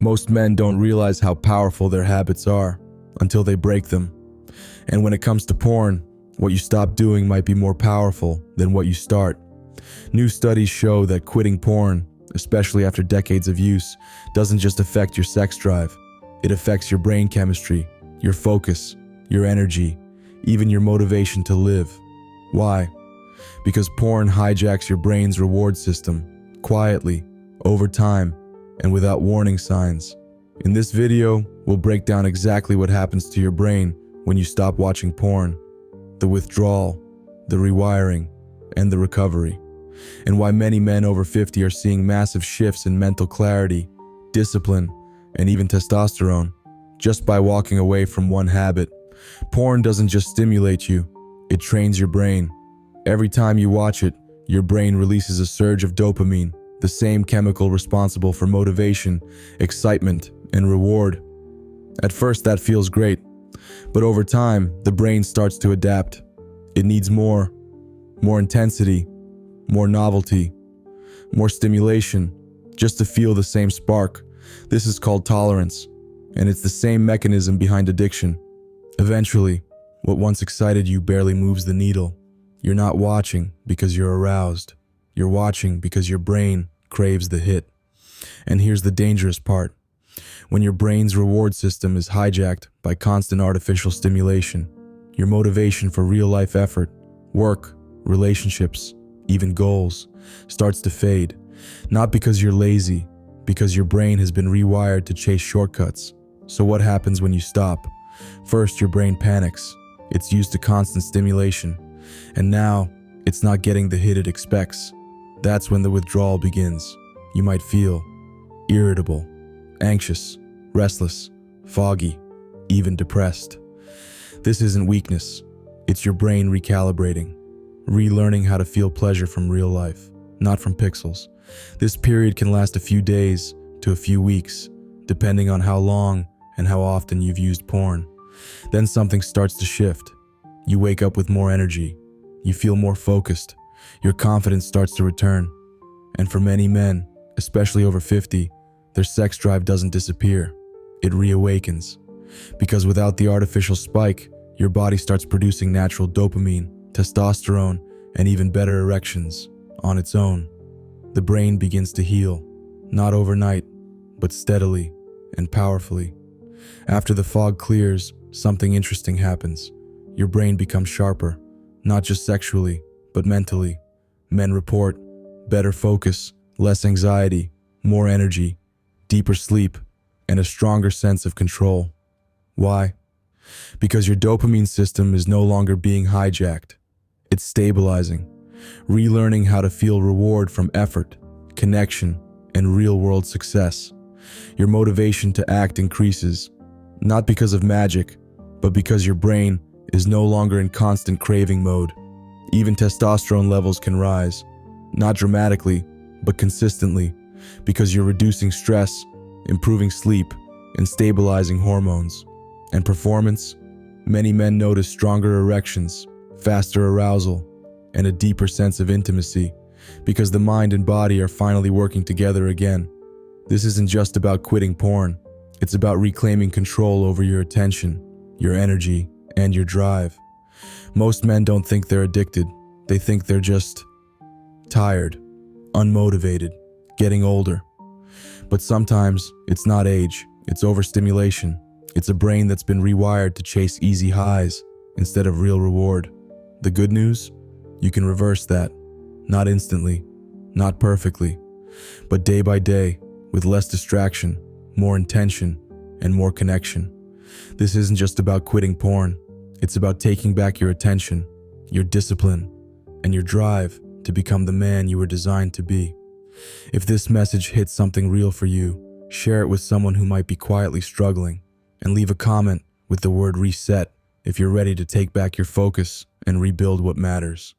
Most men don't realize how powerful their habits are until they break them. And when it comes to porn, what you stop doing might be more powerful than what you start. New studies show that quitting porn, especially after decades of use, doesn't just affect your sex drive. It affects your brain chemistry, your focus, your energy, even your motivation to live. Why? Because porn hijacks your brain's reward system, quietly, over time, and without warning signs. In this video, we'll break down exactly what happens to your brain when you stop watching porn, the withdrawal, the rewiring, and the recovery, and why many men over 50 are seeing massive shifts in mental clarity, discipline, and even testosterone just by walking away from one habit. Porn doesn't just stimulate you, it trains your brain. Every time you watch it, your brain releases a surge of dopamine, the same chemical responsible for motivation, excitement, and reward. At first, that feels great, but over time, the brain starts to adapt. It needs more intensity, more novelty, more stimulation, just to feel the same spark. This is called tolerance, and it's the same mechanism behind addiction. Eventually, what once excited you barely moves the needle. You're not watching because you're aroused. You're watching because your brain craves the hit. And here's the dangerous part. When your brain's reward system is hijacked by constant artificial stimulation, your motivation for real-life effort, work, relationships, even goals, starts to fade. Not because you're lazy, because your brain has been rewired to chase shortcuts. So what happens when you stop? First, your brain panics. It's used to constant stimulation. And now, it's not getting the hit it expects. That's when the withdrawal begins. You might feel irritable, anxious, restless, foggy, even depressed. This isn't weakness. It's your brain recalibrating, relearning how to feel pleasure from real life, not from pixels. This period can last a few days to a few weeks, depending on how long and how often you've used porn. Then something starts to shift. You wake up with more energy. You feel more focused. Your confidence starts to return. And for many men, especially over 50, their sex drive doesn't disappear. It reawakens. Because without the artificial spike, your body starts producing natural dopamine, testosterone, and even better erections on its own. The brain begins to heal, not overnight, but steadily and powerfully. After the fog clears, something interesting happens. Your brain becomes sharper, not just sexually, but mentally. Men report better focus, less anxiety, more energy, deeper sleep, and a stronger sense of control. Why? Because your dopamine system is no longer being hijacked. It's stabilizing, relearning how to feel reward from effort, connection, and real-world success. Your motivation to act increases, not because of magic, but because your brain is no longer in constant craving mode. Even testosterone levels can rise, not dramatically, but consistently, because you're reducing stress, improving sleep, and stabilizing hormones. And performance? Many men notice stronger erections, faster arousal, and a deeper sense of intimacy, because the mind and body are finally working together again. This isn't just about quitting porn. It's about reclaiming control over your attention, your energy, and your drive. Most men don't think they're addicted. They think they're just tired, unmotivated, getting older. But sometimes it's not age, it's overstimulation. It's a brain that's been rewired to chase easy highs instead of real reward. The good news? You can reverse that. Not instantly, not perfectly, but day by day, with less distraction, more intention, and more connection. This isn't just about quitting porn. It's about taking back your attention, your discipline, and your drive to become the man you were designed to be. If this message hits something real for you, share it with someone who might be quietly struggling, and leave a comment with the word reset if you're ready to take back your focus and rebuild what matters.